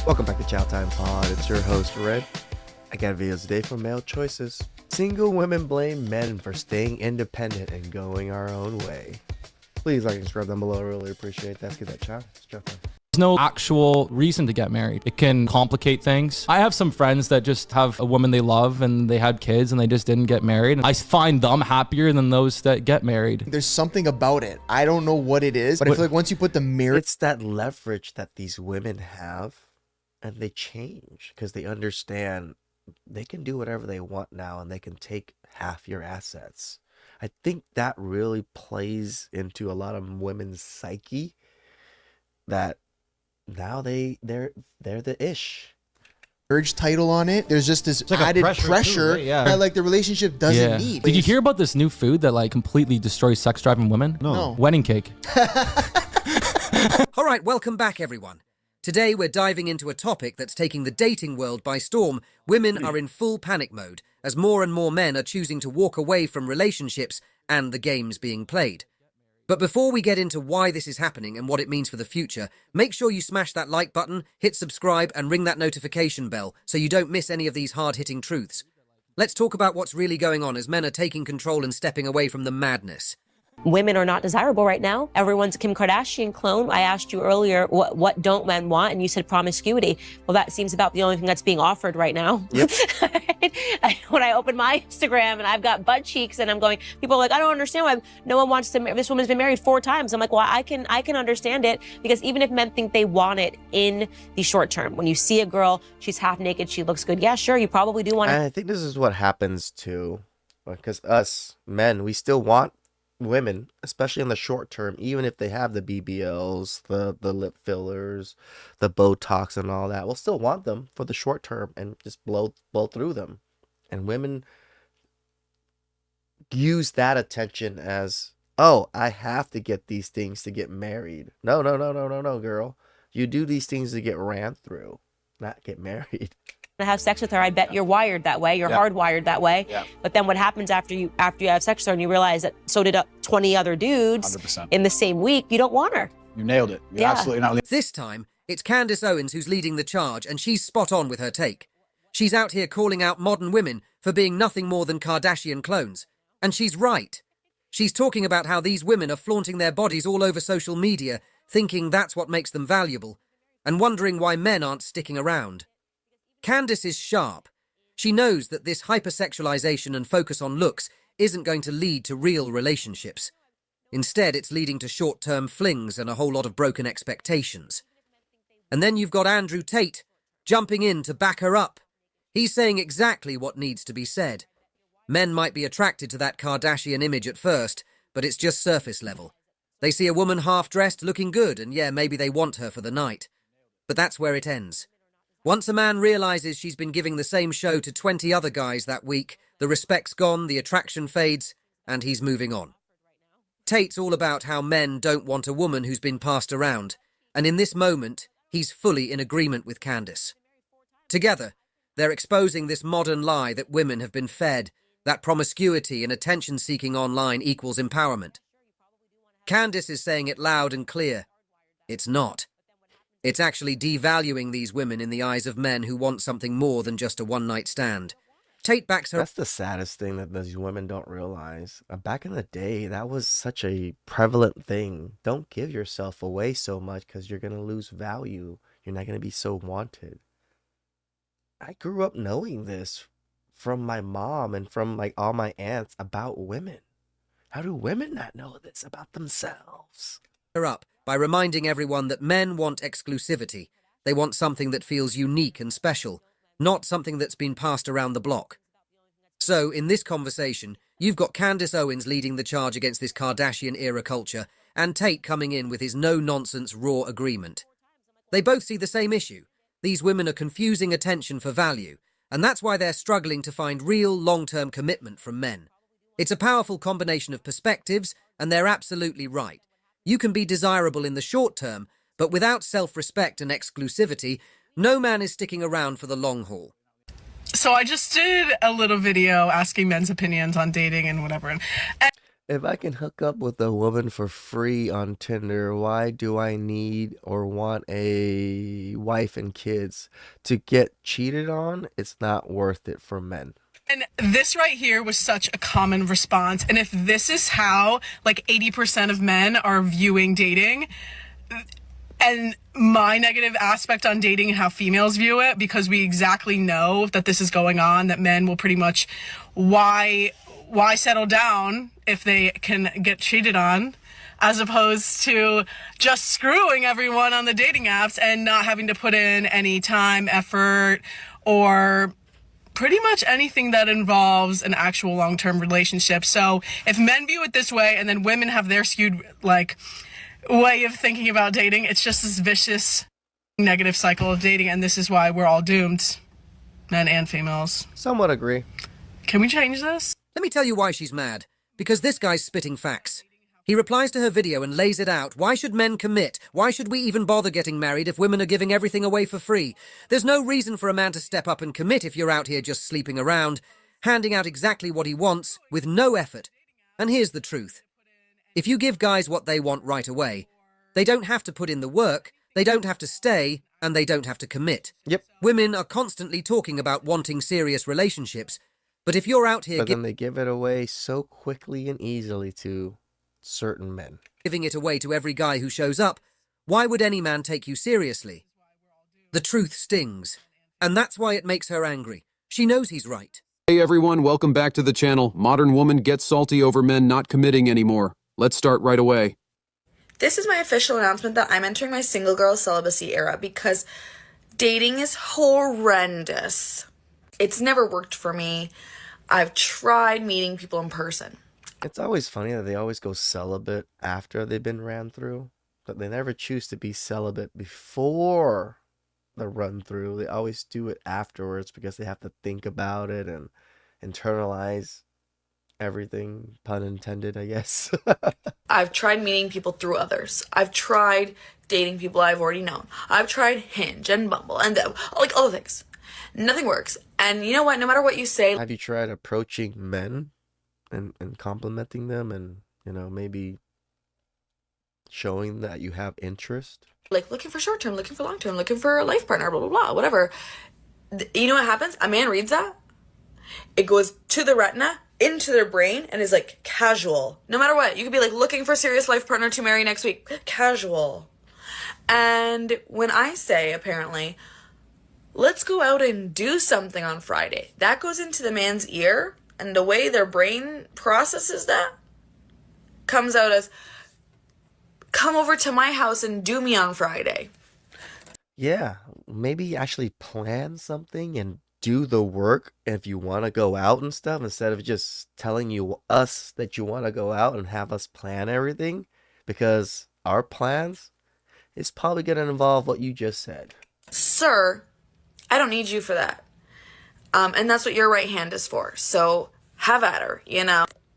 Welcome back to Chow Time Pod. It's your host, Red. I got videos today from Male Choices. Single women blame men for staying independent and going our own way. Please like and subscribe down below. I really appreciate that. Let's get that chow. It's chow time. There's no actual reason to get married. It can complicate things. I have some friends that just have a woman they love and they had kids and they just didn't get married. I find them happier than those that get married. There's something about it. I don't know what it is, but I feel like once you put the marriage... It's that leverage that these women have, and they change because they understand they can do whatever they want now and they can take half your assets. I think that really plays into a lot of women's psyche, that now they're the ish. Marriage title on it. There's just this like added too, pressure right? Yeah. that like the relationship doesn't need. Did you hear about this new food that like completely destroys sex drive in women? No. Wedding cake. All right, welcome back, everyone. Today, we're diving into a topic that's taking the dating world by storm. Women are in full panic mode, as more and more men are choosing to walk away from relationships and the games being played. But before we get into why this is happening and what it means for the future, make sure you smash that like button, hit subscribe, and ring that notification bell so you don't miss any of these hard-hitting truths. Let's talk about what's really going on as men are taking control and stepping away from the madness. Women are not desirable right now. Everyone's a Kim Kardashian clone. I asked you earlier, what don't men want? And you said promiscuity. Well, that seems about the only thing that's being offered right now. Yep. When I open my Instagram and I've got butt cheeks and I'm going, people are like, I don't understand why no one wants to marry. This woman's been married 4 times. I'm like, well, I can understand it, because even if men think they want it in the short term, when you see a girl, she's half naked, she looks good. Yeah, sure, you probably do want And to. I think this is what happens too, because us men, we still want women, especially in the short term, even if they have the BBLs, the lip fillers, the Botox and all that, we'll still want them for the short term and just blow through them. And women use that attention as, oh, I have to get these things to get married. No, girl. You do these things to get ran through, not get married. To have sex with her. I bet you're wired that way. You're hardwired that way. Yeah. But then what happens after you have sex with her and you realize that so did 20 other dudes 100%. in the same week? You don't want her. You nailed it. You're absolutely not. This time, it's Candace Owens who's leading the charge, and she's spot on with her take. She's out here calling out modern women for being nothing more than Kardashian clones. And she's right. She's talking about how these women are flaunting their bodies all over social media, thinking that's what makes them valuable, and wondering why men aren't sticking around. Candace is sharp. She knows that this hypersexualization and focus on looks isn't going to lead to real relationships. Instead, it's leading to short-term flings and a whole lot of broken expectations. And then you've got Andrew Tate jumping in to back her up. He's saying exactly what needs to be said. Men might be attracted to that Kardashian image at first, but it's just surface level. They see a woman half-dressed looking good, and yeah, maybe they want her for the night. But that's where it ends. Once a man realizes she's been giving the same show to 20 other guys that week, the respect's gone, the attraction fades, and he's moving on. Tate's all about how men don't want a woman who's been passed around, and in this moment, he's fully in agreement with Candace. Together, they're exposing this modern lie that women have been fed, that promiscuity and attention-seeking online equals empowerment. Candace is saying it loud and clear. It's not. It's actually devaluing these women in the eyes of men who want something more than just a one-night stand. Tate backs her. That's the saddest thing that these women don't realize. Back in the day, that was such a prevalent thing. Don't give yourself away so much because you're going to lose value. You're not going to be so wanted. I grew up knowing this from my mom and from like all my aunts about women. How do women not know this about themselves? Her up by reminding everyone that men want exclusivity. They want something that feels unique and special, not something that's been passed around the block. So, in this conversation, you've got Candace Owens leading the charge against this Kardashian-era culture, and Tate coming in with his no-nonsense, raw agreement. They both see the same issue. These women are confusing attention for value, and that's why they're struggling to find real, long-term commitment from men. It's a powerful combination of perspectives, and they're absolutely right. You can be desirable in the short term, but without self-respect and exclusivity, no man is sticking around for the long haul. So I just did a little video asking men's opinions on dating and whatever. And If I can hook up with a woman for free on Tinder, why do I need or want a wife and kids? To get cheated on, it's not worth it for men. And this right here was such a common response. And if this is how like 80% of men are viewing dating, and my negative aspect on dating and how females view it, because we exactly know that this is going on, that men will pretty much, why settle down if they can get cheated on, as opposed to just screwing everyone on the dating apps and not having to put in any time, effort, or pretty much anything that involves an actual long-term relationship. So if men view it this way and then women have their skewed like way of thinking about dating, it's just this vicious negative cycle of dating, and this is why we're all doomed, men and females. Somewhat agree. Can we change this? Let me tell you why she's mad. Because this guy's spitting facts. He replies to her video and lays it out. Why should men commit? Why should we even bother getting married if women are giving everything away for free? There's no reason for a man to step up and commit if you're out here just sleeping around, handing out exactly what he wants with no effort. And here's the truth. If you give guys what they want right away, they don't have to put in the work, they don't have to stay, and they don't have to commit. Yep. Women are constantly talking about wanting serious relationships, but if you're out here But then they give it away so quickly and easily to certain men. giving it away to every guy who shows up, why would any man take you seriously? The truth stings, and that's why it makes her angry. She knows he's right. Hey everyone, welcome back to the channel. Modern woman gets salty over men not committing anymore. Let's start right away. This is my official announcement that I'm entering my single girl celibacy era because dating is horrendous. It's never worked for me. I've tried meeting people in person. It's always funny that they always go celibate after they've been ran through, but they never choose to be celibate before the run through. They always do it afterwards because they have to think about it and internalize everything, pun intended, I guess. I've tried meeting people through others. I've tried dating people I've already known. I've tried Hinge and Bumble and like all the things. Nothing works. And you know what? No matter what you say, Have you tried approaching men and complimenting them and, maybe showing that you have interest? like looking for short term, looking for long term, looking for a life partner, blah, blah, blah, whatever. You know what happens? A man reads that. It goes to the retina, into their brain, and is like casual. No matter what. You could be like looking for a serious life partner to marry next week. Casual. And when I say, apparently, let's go out and do something on Friday, that goes into the man's ear, and the way their brain processes that comes out as, come over to my house and do me on Friday. Yeah, maybe actually plan something and do the work if you want to go out and stuff instead of just telling us that you want to go out and have us plan everything, because our plans is probably going to involve what you just said. Sir, I don't need you for that. And that's what your right hand is for. So have at her,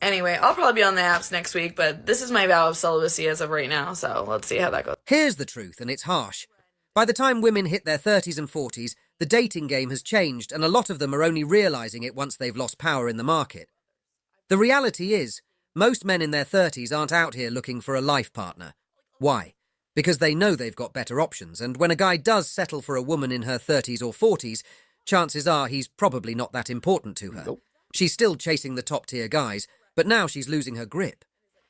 Anyway, I'll probably be on the apps next week, but this is my vow of celibacy as of right now, so let's see how that goes. Here's the truth, and it's harsh. By the time women hit their 30s and 40s, the dating game has changed, and a lot of them are only realising it once they've lost power in the market. The reality is, most men in their 30s aren't out here looking for a life partner. Why? Because they know they've got better options, and when a guy does settle for a woman in her 30s or 40s, chances are he's probably not that important to her. Nope. She's still chasing the top-tier guys, but now she's losing her grip.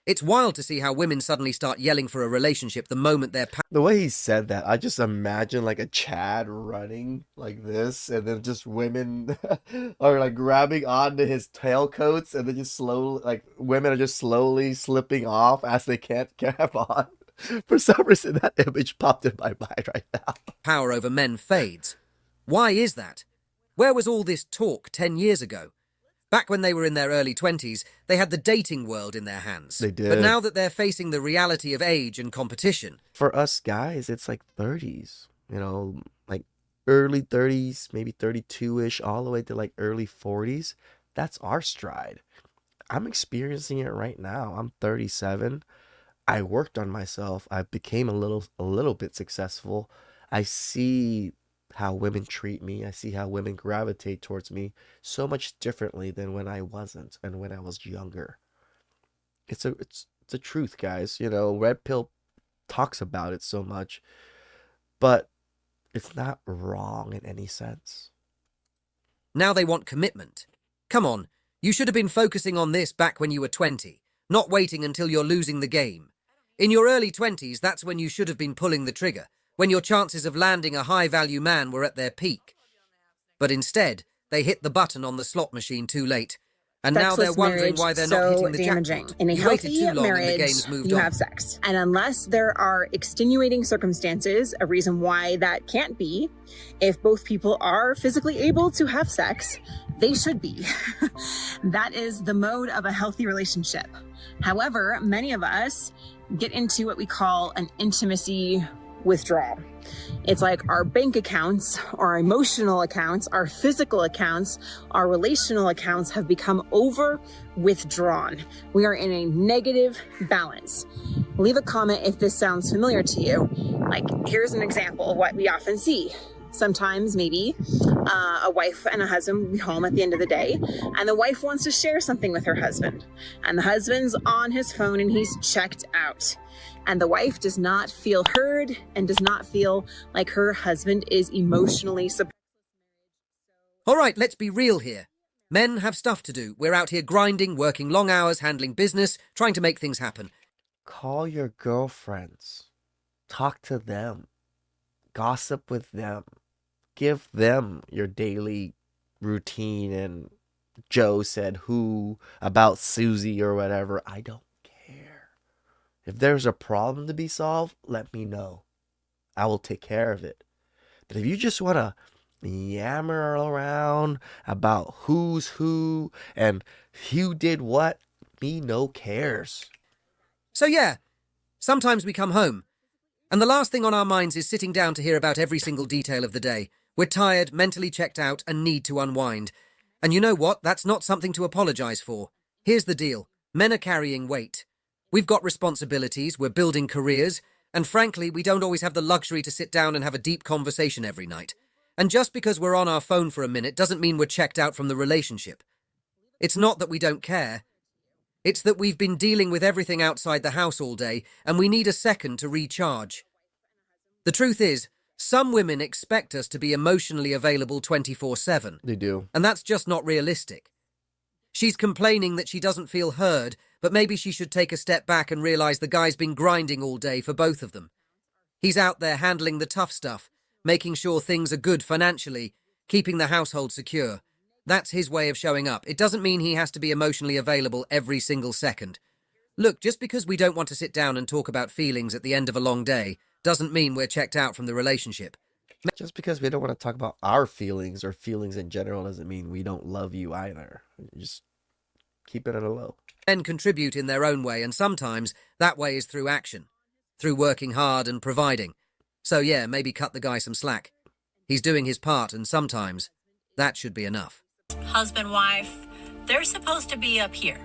It's wild to see how women suddenly start yelling for a relationship the moment they're... The way he said that, I just imagine like a Chad running like this, and then just women are like grabbing onto his tailcoats, and then just slowly, like women are just slowly slipping off as they can't grab on. For some reason, that image popped in my mind right now. power over men fades. Why is that? Where was all this talk 10 years ago? Back when they were in their early 20s, they had the dating world in their hands. They did. But now that they're facing the reality of age and competition... For us guys, it's like 30s, like early 30s, maybe 32-ish, all the way to like early 40s. That's our stride. I'm experiencing it right now. I'm 37. I worked on myself. I became a little bit successful. I see how women treat me. I see how women gravitate towards me so much differently than when I wasn't and when I was younger. It's a truth, guys. You know, Red Pill talks about it so much, but it's not wrong in any sense. Now they want commitment. Come on, you should have been focusing on this back when you were 20, not waiting until you're losing the game. In your early 20s, that's when you should have been pulling the trigger, when your chances of landing a high-value man were at their peak. But instead, they hit the button on the slot machine too late. And now they're wondering why they're not hitting the jackpot. In a You waited healthy too long and the marriage, game's moved you on. have sex. And unless there are extenuating circumstances, a reason why that can't be, if both people are physically able to have sex, they should be. That is the mode of a healthy relationship. However, many of us get into what we call an intimacy withdrawal. It's like our bank accounts, our emotional accounts, our physical accounts, our relational accounts have become over withdrawn. We are in a negative balance. Leave a comment if this sounds familiar to you. Like, here's an example of what we often see. Sometimes maybe a wife and a husband will be home at the end of the day, and the wife wants to share something with her husband, and the husband's on his phone and he's checked out. And the wife does not feel heard and does not feel like her husband is emotionally supported. All right, let's be real here. Men have stuff to do. We're out here grinding, working long hours, handling business, trying to make things happen. Call your girlfriends. Talk to them. Gossip with them. Give them your daily routine and Joe said who about Susie or whatever. I don't care. If there's a problem to be solved, let me know. I will take care of it. But if you just want to yammer around about who's who and who did what, me no cares. So yeah, sometimes we come home, and the last thing on our minds is sitting down to hear about every single detail of the day. We're tired, mentally checked out, and need to unwind. And you know what? That's not something to apologize for. Here's the deal. Men are carrying weight. We've got responsibilities, we're building careers, and frankly, we don't always have the luxury to sit down and have a deep conversation every night. And just because we're on our phone for a minute doesn't mean we're checked out from the relationship. It's not that we don't care. It's that we've been dealing with everything outside the house all day, and we need a second to recharge. The truth is, some women expect us to be emotionally available 24/7. They do. And that's just not realistic. She's complaining that she doesn't feel heard, but maybe she should take a step back and realize the guy's been grinding all day for both of them. He's out there handling the tough stuff, making sure things are good financially, keeping the household secure. That's his way of showing up. It doesn't mean he has to be emotionally available every single second. Look, just because we don't want to sit down and talk about feelings at the end of a long day doesn't mean we're checked out from the relationship. Just because we don't want to talk about our feelings or feelings in general doesn't mean we don't love you either. Just keep it at a low. Men contribute in their own way, and sometimes that way is through action, through working hard and providing. So yeah, maybe cut the guy some slack. He's doing his part, and sometimes that should be enough. Husband, wife, they're supposed to be up here,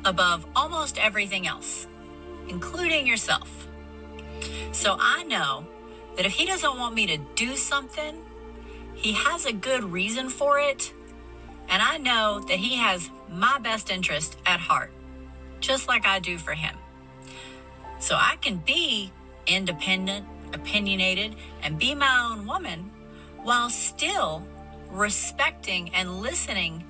above almost everything else, including yourself. So I know that if he doesn't want me to do something, he has a good reason for it, and I know that he has my best interest at heart, just like I do for him. So I can be independent, opinionated, and be my own woman while still respecting and listening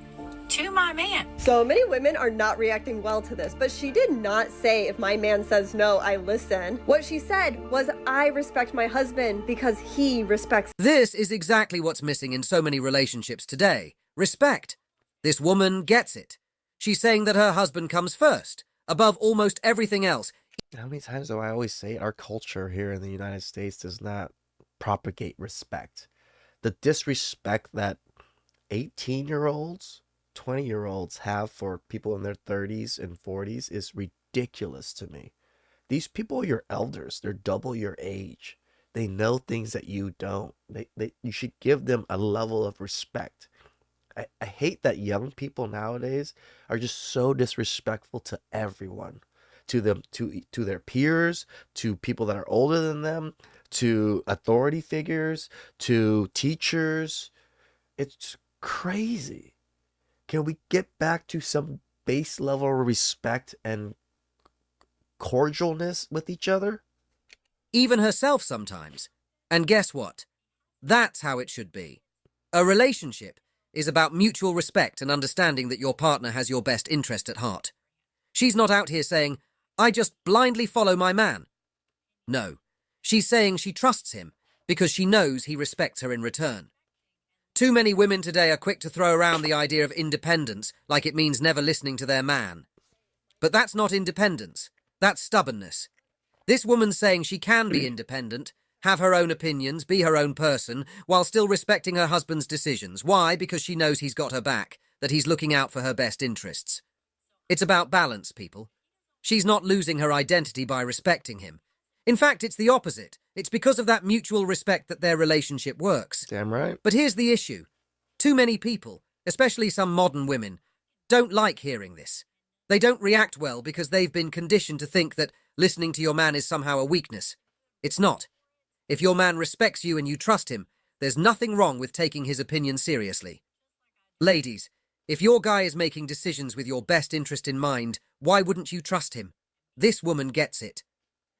to my man. So many women are not reacting well to this, but she did not say, if my man says no, I listen. What she said was, I respect my husband because he respects. This is exactly what's missing in so many relationships today. Respect. This woman gets it. She's saying that her husband comes first, above almost everything else. How many times do I always say our culture here in the United States does not propagate respect? The disrespect that 18-year-olds, 20-year-olds have for people in their 30s and 40s is ridiculous to me. These people are your elders. They're double your age. They know things that you don't. You should give them a level of respect. I hate that young people nowadays are just so disrespectful to everyone, to them, to their peers, to people that are older than them, to authority figures, to teachers. It's crazy. Can we get back to some base level of respect and cordialness with each other. Even herself sometimes. And guess what? That's how it should be. A relationship is about mutual respect and understanding that your partner has your best interest at heart. She's not out here saying, I just blindly follow my man. No, she's saying she trusts him because she knows he respects her in return. Too many women today are quick to throw around the idea of independence like it means never listening to their man. But that's not independence. That's stubbornness. This woman's saying she can be independent, have her own opinions, be her own person, while still respecting her husband's decisions. Why? Because she knows he's got her back, that he's looking out for her best interests. It's about balance, people. She's not losing her identity by respecting him. In fact, it's the opposite. It's because of that mutual respect that their relationship works. Damn right. But here's the issue. Too many people, especially some modern women, don't like hearing this. They don't react well because they've been conditioned to think that listening to your man is somehow a weakness. It's not. If your man respects you and you trust him, there's nothing wrong with taking his opinion seriously. Ladies, if your guy is making decisions with your best interest in mind, why wouldn't you trust him? This woman gets it.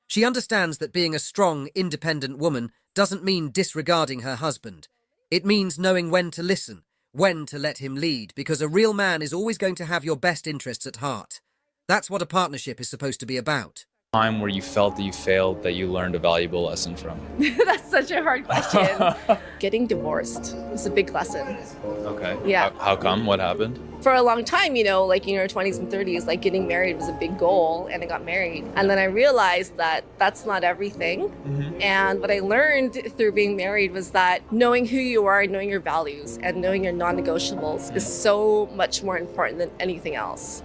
She understands that being a strong, independent woman doesn't mean disregarding her husband. It means knowing when to listen, when to let him lead, because a real man is always going to have your best interests at heart. That's what a partnership is supposed to be about. Time where you felt that you failed, that you learned a valuable lesson from? That's such a hard question. Getting divorced was a big lesson. Okay. Yeah. How come? What happened? For a long time, like in your 20s and 30s, like getting married was a big goal, and I got married. And then I realized that that's not everything. And what I learned through being married was that knowing who you are, knowing your values, and knowing your non-negotiables is so much more important than anything else.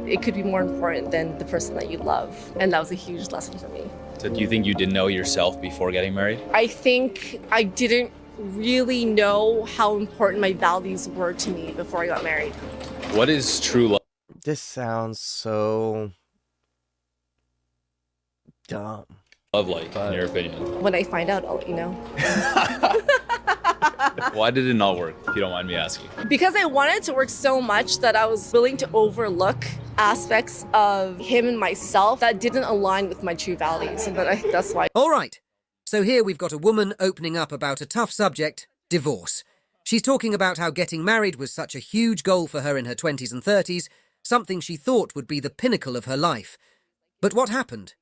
It could be more important than the person that you love. And that was a huge lesson for me. So do you think you didn't know yourself before getting married? I think I didn't really know how important my values were to me before I got married. What is true love? This sounds so dumb. Love like, in your opinion? When I find out, I'll let you know. Why did it not work, if you don't mind me asking? Because I wanted to work so much that I was willing to overlook aspects of him and myself that didn't align with my true values. And that's why. All right. So here we've got a woman opening up about a tough subject, divorce. She's talking about how getting married was such a huge goal for her in her 20s and 30s, something she thought would be the pinnacle of her life. But what happened?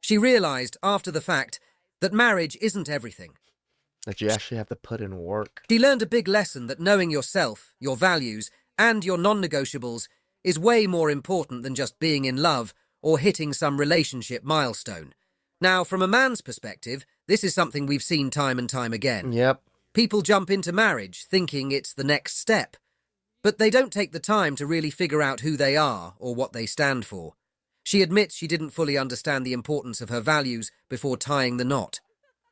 She realized after the fact that marriage isn't everything. That you actually have to put in work. She learned a big lesson that knowing yourself, your values, and your non-negotiables is way more important than just being in love or hitting some relationship milestone. Now, from a man's perspective, this is something we've seen time and time again. Yep. People jump into marriage thinking it's the next step, but they don't take the time to really figure out who they are or what they stand for. She admits she didn't fully understand the importance of her values before tying the knot.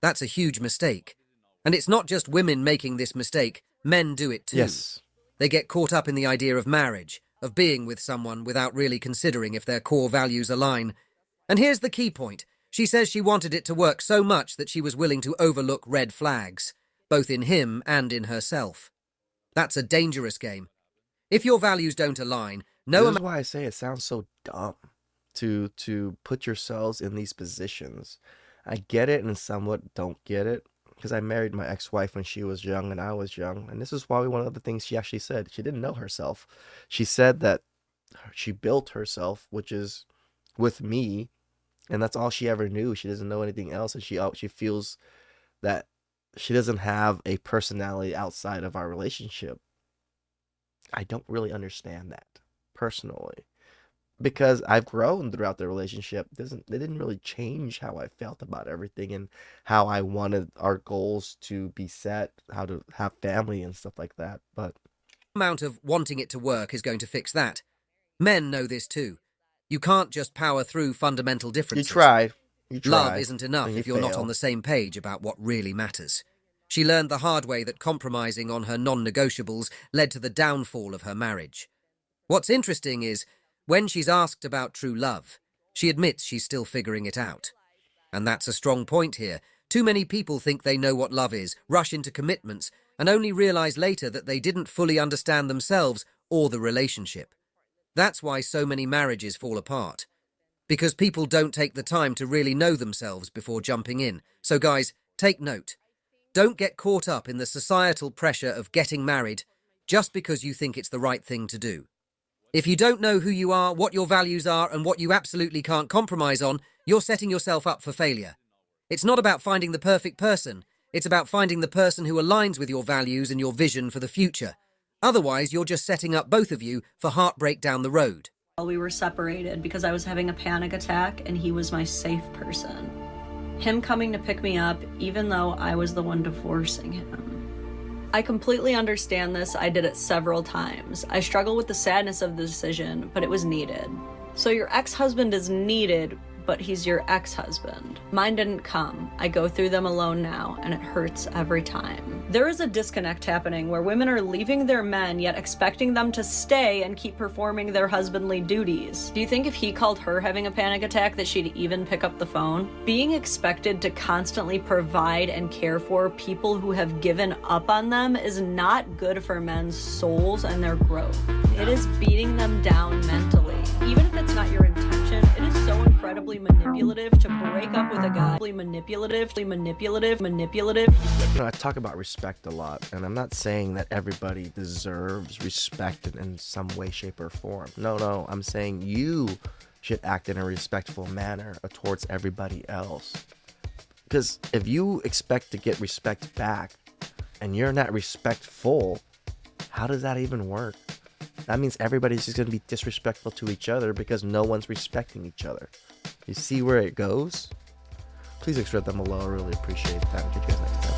That's a huge mistake. And it's not just women making this mistake, men do it too. Yes. They get caught up in the idea of marriage, of being with someone without really considering if their core values align. And here's the key point. She says she wanted it to work so much that she was willing to overlook red flags, both in him and in herself. That's a dangerous game. If your values don't align, This is why I say it sounds so dumb to put yourselves in these positions. I get it and somewhat don't get it, because I married my ex-wife when she was young and I was young, and this is why one of the things she actually said. She didn't know herself. She said that she built herself, which is with me, and that's all she ever knew. She doesn't know anything else, and she feels that she doesn't have a personality outside of our relationship. I don't really understand that personally, because I've grown throughout the relationship. It didn't really change how I felt about everything and how I wanted our goals to be set, how to have family and stuff like that. But amount of wanting it to work is going to fix that. Men know this too. You can't just power through fundamental differences. You tried. Love isn't enough and if you're not failed. on the same page about what really matters. She learned the hard way that compromising on her non-negotiables led to the downfall of her marriage. What's interesting is, when she's asked about true love, she admits she's still figuring it out. And that's a strong point here. Too many people think they know what love is, rush into commitments, and only realize later that they didn't fully understand themselves or the relationship. That's why so many marriages fall apart. because people don't take the time to really know themselves before jumping in. So guys, take note. Don't get caught up in the societal pressure of getting married just because you think it's the right thing to do. If you don't know who you are, what your values are, and what you absolutely can't compromise on, you're setting yourself up for failure. It's not about finding the perfect person. It's about finding the person who aligns with your values and your vision for the future. Otherwise, you're just setting up both of you for heartbreak down the road. We were separated because I was having a panic attack and he was my safe person. Him coming to pick me up, even though I was the one divorcing him. I completely understand this. I did it several times. I struggle with the sadness of the decision, but it was needed. So your ex-husband is needed, but he's your ex-husband. Mine didn't come. I go through them alone now, and it hurts every time. There is a disconnect happening where women are leaving their men, yet expecting them to stay and keep performing their husbandly duties. Do you think if he called her having a panic attack that she'd even pick up the phone? Being expected to constantly provide and care for people who have given up on them is not good for men's souls and their growth. It is beating them down mentally. Even if it's not your intention, it is so incredibly manipulative to break up with a guy. Manipulative. I talk about respect a lot, and I'm not saying that everybody deserves respect in some way, shape, or form. No, I'm saying you should act in a respectful manner towards everybody else. Because if you expect to get respect back, and you're not respectful, how does that even work? That means everybody's just going to be disrespectful to each other because no one's respecting each other. You see where it goes? Please express them below. I really appreciate that. Catch you guys next time.